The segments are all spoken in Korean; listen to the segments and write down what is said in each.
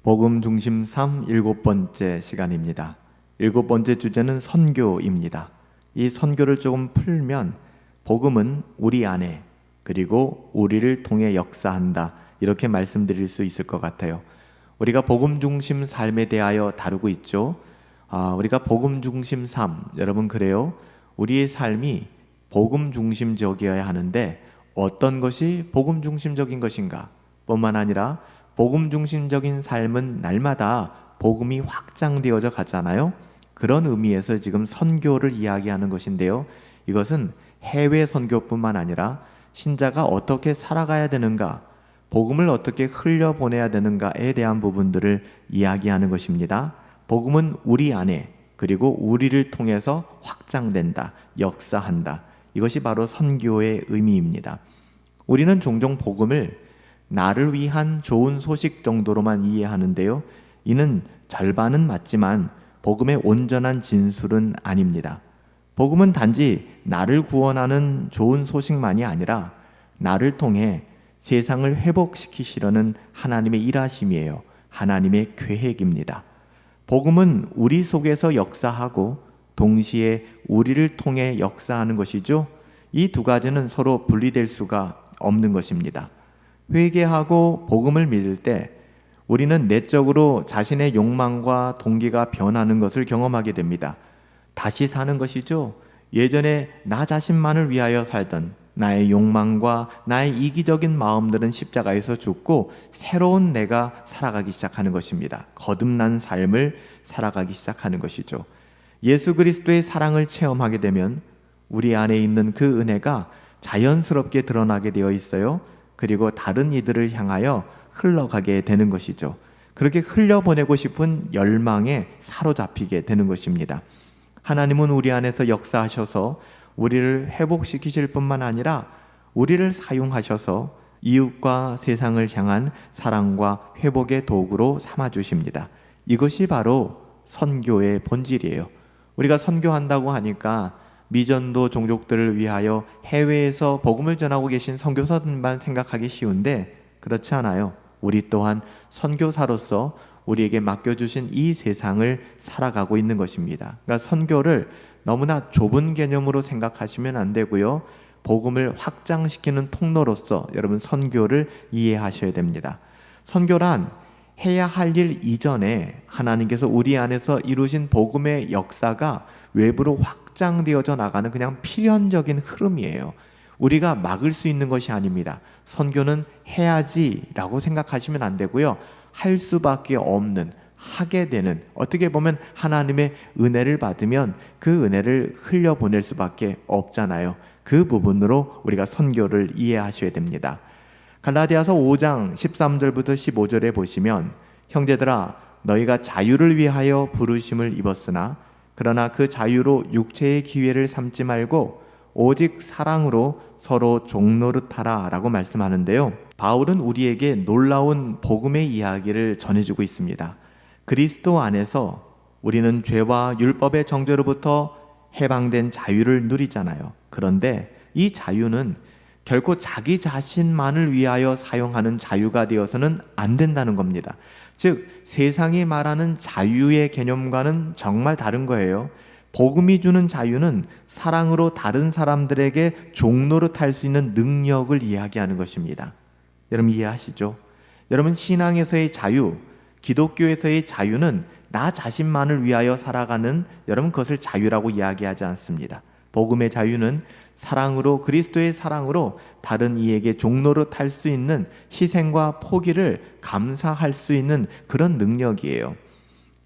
복음 중심 3 7번째 시간입니다. 7번째 주제는 선교입니다. 이 선교를 조금 풀면 복음은 우리 안에 그리고 우리를 통해 역사한다, 이렇게 말씀드릴 수 있을 것 같아요. 우리가 복음 중심 삶에 대하여 다루고 있죠. 우리가 복음 중심 삶, 여러분 그래요? 우리의 삶이 복음 중심적이어야 하는데 어떤 것이 복음 중심적인 것인가? 뿐만 아니라 복음 중심적인 삶은 날마다 복음이 확장되어져 가잖아요. 그런 의미에서 지금 선교를 이야기하는 것인데요. 이것은 해외 선교뿐만 아니라 신자가 어떻게 살아가야 되는가, 복음을 어떻게 흘려보내야 되는가에 대한 부분들을 이야기하는 것입니다. 복음은 우리 안에 그리고 우리를 통해서 확장된다, 역사한다. 이것이 바로 선교의 의미입니다. 우리는 종종 복음을 나를 위한 좋은 소식 정도로만 이해하는데요. 이는 절반은 맞지만 복음의 온전한 진술은 아닙니다. 복음은 단지 나를 구원하는 좋은 소식만이 아니라 나를 통해 세상을 회복시키시려는 하나님의 일하심이에요. 하나님의 계획입니다. 복음은 우리 속에서 역사하고 동시에 우리를 통해 역사하는 것이죠. 이 두 가지는 서로 분리될 수가 없는 것입니다. 회개하고 복음을 믿을 때 우리는 내적으로 자신의 욕망과 동기가 변하는 것을 경험하게 됩니다. 다시 사는 것이죠. 예전에 나 자신만을 위하여 살던 나의 욕망과 나의 이기적인 마음들은 십자가에서 죽고 새로운 내가 살아가기 시작하는 것입니다. 거듭난 삶을 살아가기 시작하는 것이죠. 예수 그리스도의 사랑을 체험하게 되면 우리 안에 있는 그 은혜가 자연스럽게 드러나게 되어 있어요. 그리고 다른 이들을 향하여 흘러가게 되는 것이죠. 그렇게 흘려보내고 싶은 열망에 사로잡히게 되는 것입니다. 하나님은 우리 안에서 역사하셔서 우리를 회복시키실 뿐만 아니라 우리를 사용하셔서 이웃과 세상을 향한 사랑과 회복의 도구로 삼아주십니다. 이것이 바로 선교의 본질이에요. 우리가 선교한다고 하니까 미전도 종족들을 위하여 해외에서 복음을 전하고 계신 선교사들만 생각하기 쉬운데 그렇지 않아요. 우리 또한 선교사로서 우리에게 맡겨주신 이 세상을 살아가고 있는 것입니다. 그러니까 선교를 너무나 좁은 개념으로 생각하시면 안 되고요. 복음을 확장시키는 통로로서 여러분 선교를 이해하셔야 됩니다. 선교란 해야 할 일 이전에 하나님께서 우리 안에서 이루신 복음의 역사가 외부로 확장되어져 나가는 그냥 필연적인 흐름이에요. 우리가 막을 수 있는 것이 아닙니다. 선교는 해야지라고 생각하시면 안 되고요. 할 수밖에 없는, 하게 되는, 어떻게 보면 하나님의 은혜를 받으면 그 은혜를 흘려보낼 수밖에 없잖아요. 그 부분으로 우리가 선교를 이해하셔야 됩니다. 갈라디아서 5장 13절부터 15절에 보시면 형제들아 너희가 자유를 위하여 부르심을 입었으나 그러나 그 자유로 육체의 기회를 삼지 말고 오직 사랑으로 서로 종노릇하라 라고 말씀하는데요. 바울은 우리에게 놀라운 복음의 이야기를 전해주고 있습니다. 그리스도 안에서 우리는 죄와 율법의 정죄로부터 해방된 자유를 누리잖아요. 그런데 이 자유는 결코 자기 자신만을 위하여 사용하는 자유가 되어서는 안 된다는 겁니다. 즉 세상이 말하는 자유의 개념과는 정말 다른 거예요. 복음이 주는 자유는 사랑으로 다른 사람들에게 종노릇할 수 있는 능력을 이야기하는 것입니다. 여러분 이해하시죠? 여러분 신앙에서의 자유, 기독교에서의 자유는 나 자신만을 위하여 살아가는, 여러분 그것을 자유라고 이야기하지 않습니다. 복음의 자유는 사랑으로, 그리스도의 사랑으로 다른 이에게 종노릇할 수 있는, 희생과 포기를 감사할 수 있는 그런 능력이에요.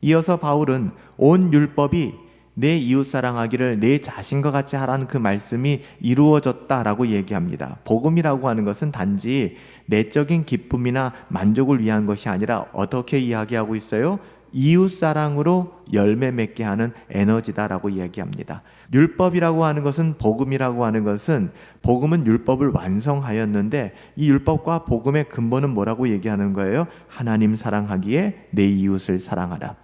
이어서 바울은 온 율법이 내 이웃 사랑하기를 내 자신과 같이 하라는 그 말씀이 이루어졌다라고 얘기합니다. 복음이라고 하는 것은 단지 내적인 기쁨이나 만족을 위한 것이 아니라 어떻게 이야기하고 있어요? 이웃 사랑으로 열매 맺게 하는 에너지다라고 이야기합니다. 율법이라고 하는 것은, 복음이라고 하는 것은, 복음은 율법을 완성하였는데 이 율법과 복음의 근본은 뭐라고 얘기하는 거예요? 하나님 사랑하기에 내 이웃을 사랑하라.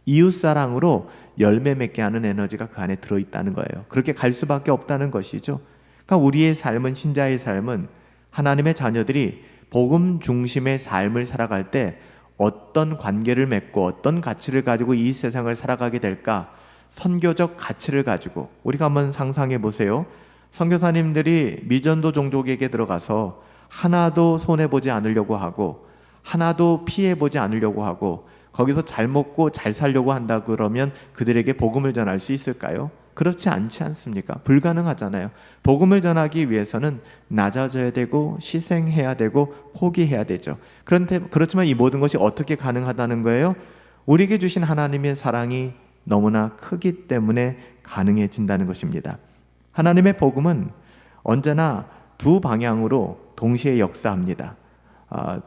이웃 사랑으로 열매 맺게 하는 에너지가 그 안에 들어있다는 거예요. 그렇게 갈 수밖에 없다는 것이죠. 그러니까 우리의 삶은, 신자의 삶은, 하나님의 자녀들이 복음 중심의 삶을 살아갈 때 어떤 관계를 맺고 어떤 가치를 가지고 이 세상을 살아가게 될까? 선교적 가치를 가지고 우리가 한번 상상해 보세요. 선교사님들이 미전도 종족에게 들어가서 하나도 손해보지 않으려고 하고 하나도 피해보지 않으려고 하고 거기서 잘 먹고 잘 살려고 한다 그러면 그들에게 복음을 전할 수 있을까요? 그렇지 않지 않습니까? 불가능하잖아요. 복음을 전하기 위해서는 낮아져야 되고 희생해야 되고 포기해야 되죠. 그렇지만 이 모든 것이 어떻게 가능하다는 거예요? 우리에게 주신 하나님의 사랑이 너무나 크기 때문에 가능해진다는 것입니다. 하나님의 복음은 언제나 두 방향으로 동시에 역사합니다.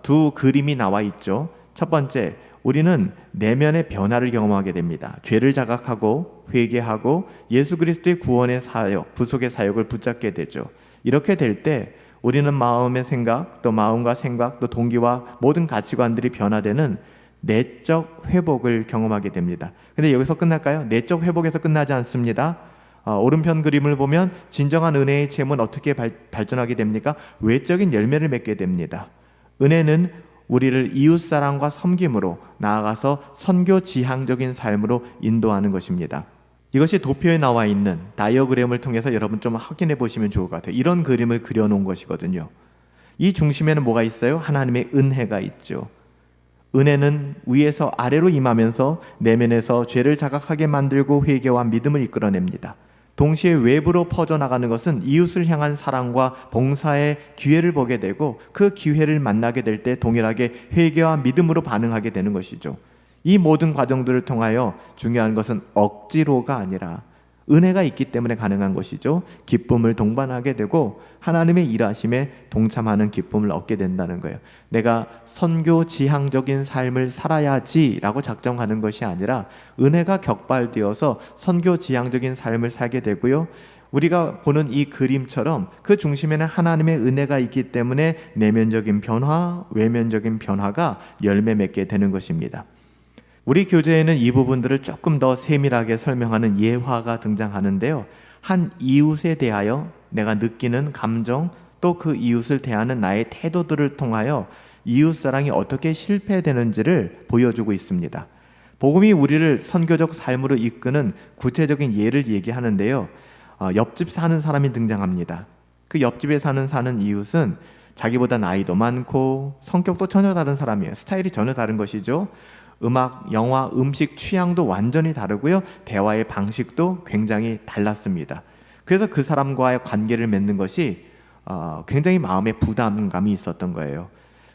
두 그림이 나와 있죠. 첫 번째, 우리는 내면의 변화를 경험하게 됩니다. 죄를 자각하고 회개하고 예수 그리스도의 구원의 사역, 구속의 사역을 붙잡게 되죠. 이렇게 될 때 우리는 마음의 생각, 또 마음과 생각, 또 동기와 모든 가치관들이 변화되는 내적 회복을 경험하게 됩니다. 근데 여기서 끝날까요? 내적 회복에서 끝나지 않습니다. 오른편 그림을 보면 진정한 은혜의 체험은 어떻게 발전하게 됩니까? 외적인 열매를 맺게 됩니다. 은혜는 우리를 이웃사랑과 섬김으로 나아가서 선교 지향적인 삶으로 인도하는 것입니다. 이것이 도표에 나와 있는 다이어그램을 통해서 여러분 좀 확인해 보시면 좋을 것 같아요. 이런 그림을 그려놓은 것이거든요. 이 중심에는 뭐가 있어요? 하나님의 은혜가 있죠. 은혜는 위에서 아래로 임하면서 내면에서 죄를 자각하게 만들고 회개와 믿음을 이끌어냅니다. 동시에 외부로 퍼져나가는 것은 이웃을 향한 사랑과 봉사의 기회를 보게 되고 그 기회를 만나게 될 때 동일하게 회개와 믿음으로 반응하게 되는 것이죠. 이 모든 과정들을 통하여 중요한 것은 억지로가 아니라 은혜가 있기 때문에 가능한 것이죠. 기쁨을 동반하게 되고 하나님의 일하심에 동참하는 기쁨을 얻게 된다는 거예요. 내가 선교 지향적인 삶을 살아야지 라고 작정하는 것이 아니라 은혜가 격발되어서 선교 지향적인 삶을 살게 되고요. 우리가 보는 이 그림처럼 그 중심에는 하나님의 은혜가 있기 때문에 내면적인 변화, 외면적인 변화가 열매 맺게 되는 것입니다. 우리 교재에는 이 부분들을 조금 더 세밀하게 설명하는 예화가 등장하는데요. 한 이웃에 대하여 내가 느끼는 감정, 또 그 이웃을 대하는 나의 태도들을 통하여 이웃사랑이 어떻게 실패되는지를 보여주고 있습니다. 복음이 우리를 선교적 삶으로 이끄는 구체적인 예를 얘기하는데요. 옆집 사는 사람이 등장합니다. 그 옆집에 사는 이웃은 자기보다 나이도 많고 성격도 전혀 다른 사람이에요. 스타일이 전혀 다른 것이죠. 음악, 영화, 음식 취향도 완전히 다르고요. 대화의 방식도 굉장히 달랐습니다. 그래서 그 사람과의 관계를 맺는 것이 굉장히 마음에 부담감이 있었던 거예요.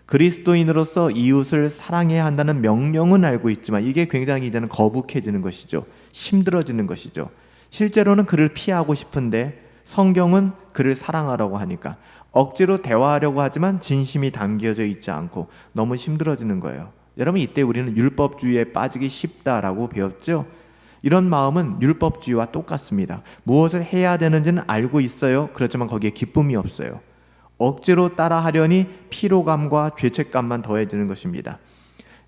그리스도인으로서 이웃을 사랑해야 한다는 명령은 알고 있지만 이게 굉장히 이제는 거북해지는 것이죠. 힘들어지는 것이죠. 실제로는 그를 피하고 싶은데 성경은 그를 사랑하라고 하니까 억지로 대화하려고 하지만 진심이 담겨져 있지 않고 너무 힘들어지는 거예요. 여러분, 이때 우리는 율법주의에 빠지기 쉽다라고 배웠죠? 이런 마음은 율법주의와 똑같습니다. 무엇을 해야 되는지는 알고 있어요. 그렇지만 거기에 기쁨이 없어요. 억지로 따라하려니 피로감과 죄책감만 더해지는 것입니다.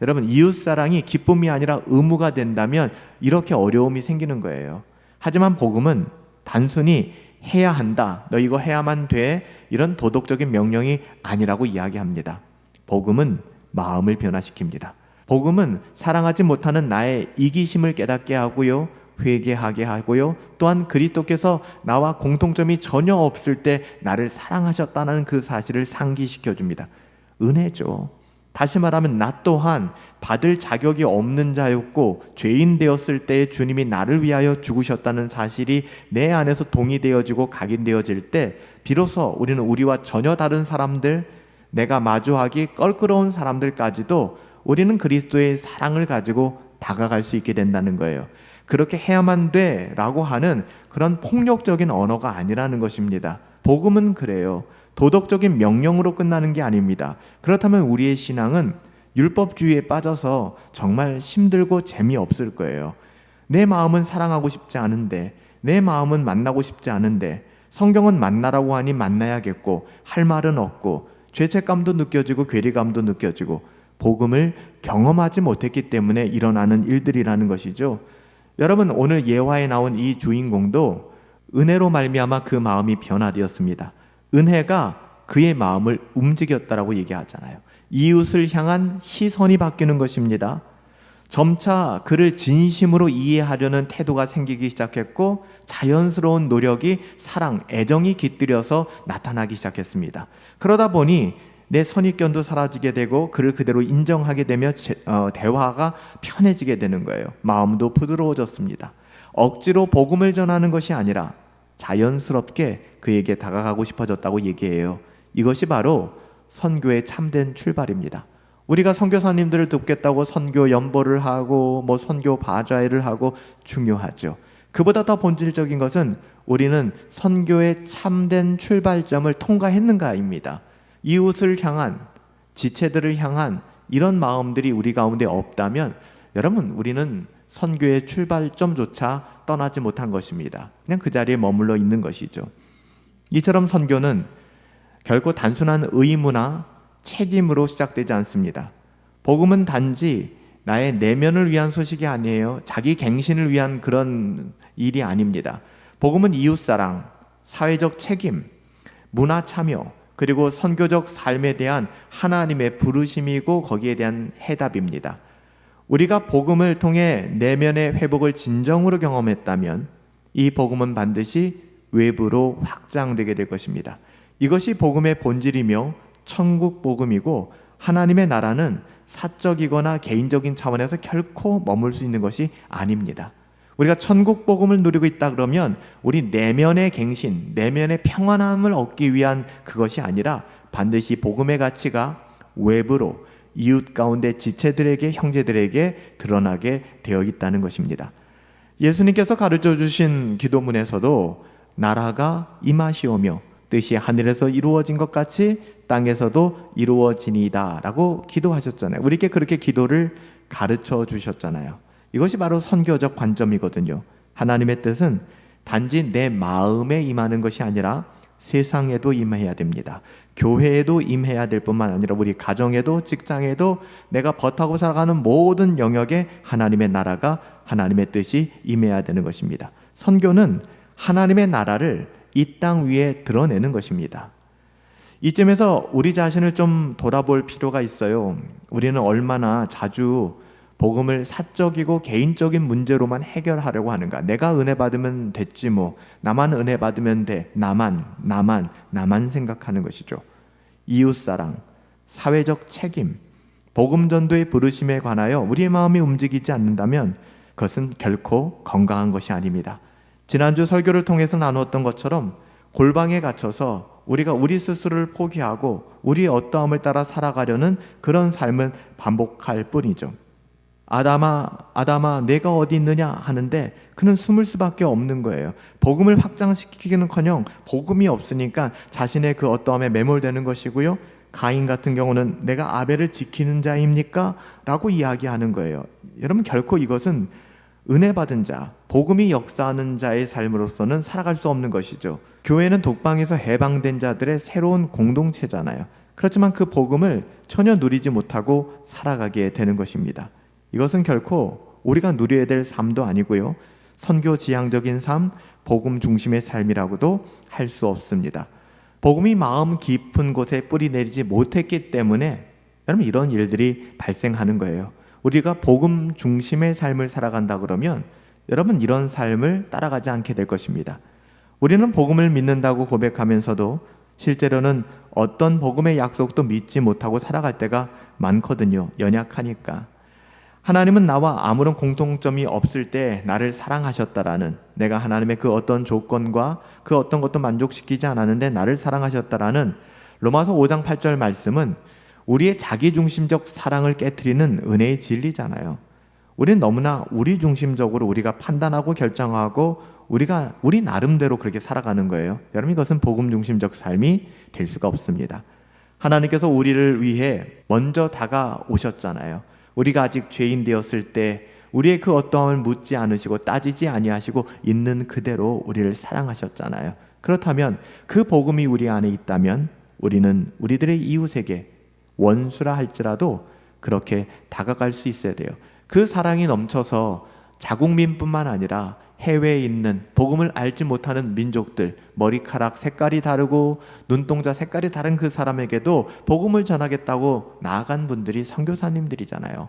여러분, 이웃사랑이 기쁨이 아니라 의무가 된다면 이렇게 어려움이 생기는 거예요. 하지만 복음은 단순히 해야 한다, 너 이거 해야만 돼, 이런 도덕적인 명령이 아니라고 이야기합니다. 복음은 마음을 변화시킵니다. 복음은 사랑하지 못하는 나의 이기심을 깨닫게 하고요, 회개하게 하고요, 또한 그리스도께서 나와 공통점이 전혀 없을 때 나를 사랑하셨다는 그 사실을 상기시켜 줍니다. 은혜죠. 다시 말하면 나 또한 받을 자격이 없는 자였고 죄인 되었을 때 주님이 나를 위하여 죽으셨다는 사실이 내 안에서 동의되어지고 각인되어질 때 비로소 우리는 우리와 전혀 다른 사람들, 내가 마주하기 껄끄러운 사람들까지도 우리는 그리스도의 사랑을 가지고 다가갈 수 있게 된다는 거예요. 그렇게 해야만 돼 라고 하는 그런 폭력적인 언어가 아니라는 것입니다. 복음은 그래요. 도덕적인 명령으로 끝나는 게 아닙니다. 그렇다면 우리의 신앙은 율법주의에 빠져서 정말 힘들고 재미없을 거예요. 내 마음은 사랑하고 싶지 않은데, 내 마음은 만나고 싶지 않은데, 성경은 만나라고 하니 만나야겠고 할 말은 없고 죄책감도 느껴지고 괴리감도 느껴지고 복음을 경험하지 못했기 때문에 일어나는 일들이라는 것이죠. 여러분, 오늘 예화에 나온 이 주인공도 은혜로 말미암아 그 마음이 변화되었습니다. 은혜가 그의 마음을 움직였다라고 얘기하잖아요. 이웃을 향한 시선이 바뀌는 것입니다. 점차 그를 진심으로 이해하려는 태도가 생기기 시작했고 자연스러운 노력이 사랑, 애정이 깃들여서 나타나기 시작했습니다. 그러다 보니 내 선입견도 사라지게 되고 그를 그대로 인정하게 되며 대화가 편해지게 되는 거예요. 마음도 부드러워졌습니다. 억지로 복음을 전하는 것이 아니라 자연스럽게 그에게 다가가고 싶어졌다고 얘기해요. 이것이 바로 선교의 참된 출발입니다. 우리가 선교사님들을 돕겠다고 선교 연보를 하고 선교 바자회를 하고 중요하죠. 그보다 더 본질적인 것은 우리는 선교의 참된 출발점을 통과했는가입니다. 이웃을 향한, 지체들을 향한 이런 마음들이 우리 가운데 없다면 여러분, 우리는 선교의 출발점조차 떠나지 못한 것입니다. 그냥 그 자리에 머물러 있는 것이죠. 이처럼 선교는 결코 단순한 의무나 책임으로 시작되지 않습니다. 복음은 단지 나의 내면을 위한 소식이 아니에요. 자기 갱신을 위한 그런 일이 아닙니다. 복음은 이웃사랑, 사회적 책임, 문화 참여, 그리고 선교적 삶에 대한 하나님의 부르심이고 거기에 대한 해답입니다. 우리가 복음을 통해 내면의 회복을 진정으로 경험했다면 이 복음은 반드시 외부로 확장되게 될 것입니다. 이것이 복음의 본질이며 천국 복음이고, 하나님의 나라는 사적이거나 개인적인 차원에서 결코 머물 수 있는 것이 아닙니다. 우리가 천국 복음을 누리고 있다 그러면 우리 내면의 갱신, 내면의 평안함을 얻기 위한 그것이 아니라 반드시 복음의 가치가 외부로 이웃 가운데 지체들에게, 형제들에게 드러나게 되어 있다는 것입니다. 예수님께서 가르쳐 주신 기도문에서도 나라가 임하시오며 뜻이 하늘에서 이루어진 것 같이 땅에서도 이루어지니이다 라고 기도하셨잖아요. 우리에게 그렇게 기도를 가르쳐 주셨잖아요. 이것이 바로 선교적 관점이거든요. 하나님의 뜻은 단지 내 마음에 임하는 것이 아니라 세상에도 임해야 됩니다. 교회에도 임해야 될 뿐만 아니라 우리 가정에도, 직장에도, 내가 버타고 살아가는 모든 영역에 하나님의 나라가, 하나님의 뜻이 임해야 되는 것입니다. 선교는 하나님의 나라를 이 땅 위에 드러내는 것입니다. 이쯤에서 우리 자신을 좀 돌아볼 필요가 있어요. 우리는 얼마나 자주 복음을 사적이고 개인적인 문제로만 해결하려고 하는가. 내가 은혜 받으면 됐지 뭐. 나만 은혜 받으면 돼. 나만 생각하는 것이죠. 이웃사랑, 사회적 책임, 복음 전도의 부르심에 관하여 우리의 마음이 움직이지 않는다면 그것은 결코 건강한 것이 아닙니다. 지난주 설교를 통해서 나누었던 것처럼 골방에 갇혀서 우리가 우리 스스로를 포기하고 우리의 어떠함을 따라 살아가려는 그런 삶을 반복할 뿐이죠. 아담아 내가 어디 있느냐 하는데 그는 숨을 수밖에 없는 거예요. 복음을 확장시키기는커녕 복음이 없으니까 자신의 그 어떠함에 매몰되는 것이고요. 가인 같은 경우는 내가 아벨을 지키는 자입니까? 라고 이야기하는 거예요. 여러분, 결코 이것은 은혜 받은 자, 복음이 역사하는 자의 삶으로서는 살아갈 수 없는 것이죠. 교회는 독방에서 해방된 자들의 새로운 공동체잖아요. 그렇지만 그 복음을 전혀 누리지 못하고 살아가게 되는 것입니다. 이것은 결코 우리가 누려야 될 삶도 아니고요. 선교 지향적인 삶, 복음 중심의 삶이라고도 할 수 없습니다. 복음이 마음 깊은 곳에 뿌리 내리지 못했기 때문에 여러분, 이런 일들이 발생하는 거예요. 우리가 복음 중심의 삶을 살아간다 그러면 여러분, 이런 삶을 따라가지 않게 될 것입니다. 우리는 복음을 믿는다고 고백하면서도 실제로는 어떤 복음의 약속도 믿지 못하고 살아갈 때가 많거든요. 연약하니까. 하나님은 나와 아무런 공통점이 없을 때 나를 사랑하셨다라는, 내가 하나님의 그 어떤 조건과 그 어떤 것도 만족시키지 않았는데 나를 사랑하셨다라는 로마서 5장 8절 말씀은 우리의 자기중심적 사랑을 깨트리는 은혜의 진리잖아요. 우리는 너무나 우리 중심적으로 우리가 판단하고 결정하고 우리 나름대로 그렇게 살아가는 거예요. 여러분, 이것은 복음 중심적 삶이 될 수가 없습니다. 하나님께서 우리를 위해 먼저 다가오셨잖아요. 우리가 아직 죄인 되었을 때 우리의 그 어떠함을 묻지 않으시고 따지지 아니하시고 있는 그대로 우리를 사랑하셨잖아요. 그렇다면 그 복음이 우리 안에 있다면 우리는 우리들의 이웃에게 원수라 할지라도 그렇게 다가갈 수 있어야 돼요. 그 사랑이 넘쳐서 자국민뿐만 아니라 해외에 있는 복음을 알지 못하는 민족들, 머리카락 색깔이 다르고 눈동자 색깔이 다른 그 사람에게도 복음을 전하겠다고 나아간 분들이 선교사님들이잖아요.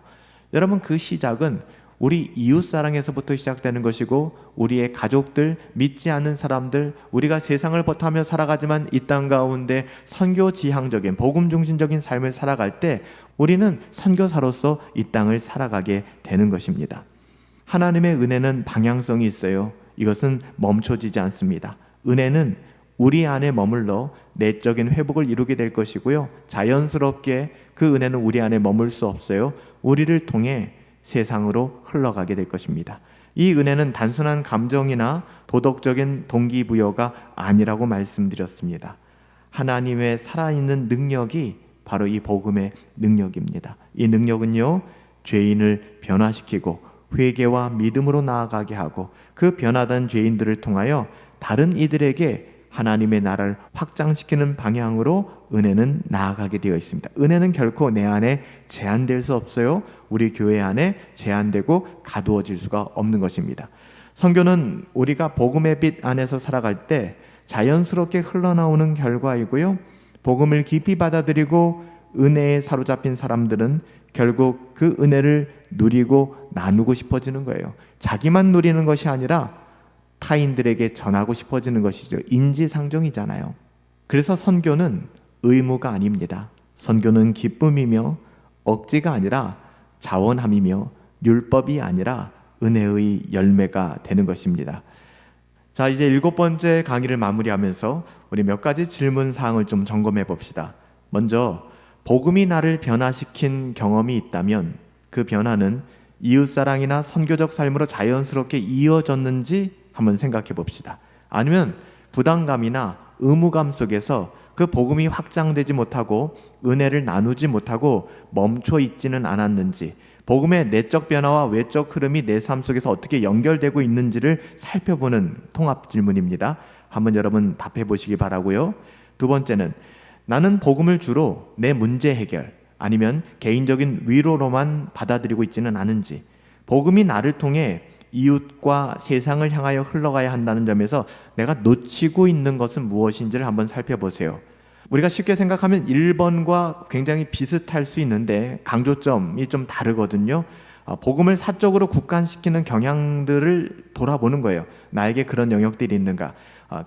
여러분, 그 시작은 우리 이웃사랑에서부터 시작되는 것이고, 우리의 가족들, 믿지 않는 사람들, 우리가 세상을 버타며 살아가지만 이 땅 가운데 선교지향적인 복음 중심적인 삶을 살아갈 때 우리는 선교사로서 이 땅을 살아가게 되는 것입니다. 하나님의 은혜는 방향성이 있어요. 이것은 멈춰지지 않습니다. 은혜는 우리 안에 머물러 내적인 회복을 이루게 될 것이고요, 자연스럽게 그 은혜는 우리 안에 머물 수 없어요. 우리를 통해 세상으로 흘러가게 될 것입니다. 이 은혜는 단순한 감정이나 도덕적인 동기부여가 아니라고 말씀드렸습니다. 하나님의 살아있는 능력이 바로 이 복음의 능력입니다. 이 능력은요, 죄인을 변화시키고 회개와 믿음으로 나아가게 하고, 그 변화된 죄인들을 통하여 다른 이들에게 하나님의 나라를 확장시키는 방향으로 은혜는 나아가게 되어 있습니다. 은혜는 결코 내 안에 제한될 수 없어요. 우리 교회 안에 제한되고 가두어질 수가 없는 것입니다. 선교는 우리가 복음의 빛 안에서 살아갈 때 자연스럽게 흘러나오는 결과이고요, 복음을 깊이 받아들이고 은혜에 사로잡힌 사람들은 결국 그 은혜를 누리고 나누고 싶어지는 거예요. 자기만 누리는 것이 아니라 타인들에게 전하고 싶어지는 것이죠. 인지상정이잖아요. 그래서 선교는 의무가 아닙니다. 선교는 기쁨이며 억지가 아니라 자원함이며 율법이 아니라 은혜의 열매가 되는 것입니다. 자, 이제 7번째 강의를 마무리하면서 우리 몇 가지 질문 사항을 좀 점검해 봅시다. 먼저, 복음이 나를 변화시킨 경험이 있다면 그 변화는 이웃사랑이나 선교적 삶으로 자연스럽게 이어졌는지 한번 생각해 봅시다. 아니면 부담감이나 의무감 속에서 그 복음이 확장되지 못하고 은혜를 나누지 못하고 멈춰 있지는 않았는지, 복음의 내적 변화와 외적 흐름이 내 삶 속에서 어떻게 연결되고 있는지를 살펴보는 통합 질문입니다. 한번 여러분 답해 보시기 바라고요. 두 번째는, 나는 복음을 주로 내 문제 해결 아니면 개인적인 위로로만 받아들이고 있지는 않은지, 복음이 나를 통해 이웃과 세상을 향하여 흘러가야 한다는 점에서 내가 놓치고 있는 것은 무엇인지를 한번 살펴보세요. 우리가 쉽게 생각하면 1번과 굉장히 비슷할 수 있는데 강조점이 좀 다르거든요. 복음을 사적으로 국한시키는 경향들을 돌아보는 거예요. 나에게 그런 영역들이 있는가.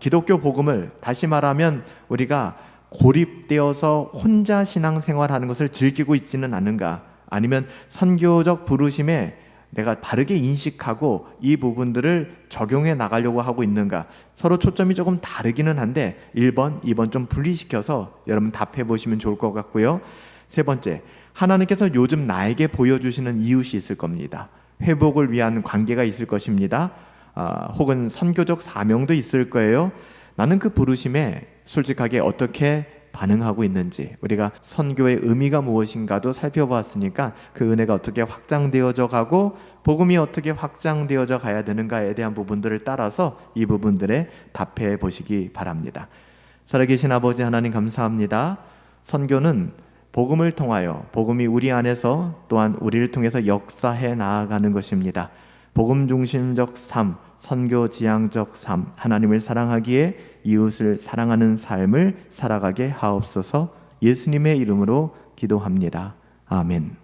기독교 복음을 다시 말하면 우리가 고립되어서 혼자 신앙생활하는 것을 즐기고 있지는 않은가, 아니면 선교적 부르심에 내가 바르게 인식하고 이 부분들을 적용해 나가려고 하고 있는가. 서로 초점이 조금 다르기는 한데 1번, 2번 좀 분리시켜서 여러분 답해 보시면 좋을 것 같고요. 세 번째, 하나님께서 요즘 나에게 보여주시는 이웃이 있을 겁니다. 회복을 위한 관계가 있을 것입니다. 혹은 선교적 사명도 있을 거예요. 나는 그 부르심에 솔직하게 어떻게 반응하고 있는지, 우리가 선교의 의미가 무엇인가도 살펴보았으니까 그 은혜가 어떻게 확장되어져 가고 복음이 어떻게 확장되어져 가야 되는가에 대한 부분들을 따라서 이 부분들에 답해 보시기 바랍니다. 살아계신 아버지 하나님, 감사합니다. 선교는 복음을 통하여 복음이 우리 안에서 또한 우리를 통해서 역사해 나아가는 것입니다. 복음 중심적 삶, 선교 지향적 삶, 하나님을 사랑하기에 이웃을 사랑하는 삶을 살아가게 하옵소서. 예수님의 이름으로 기도합니다. 아멘.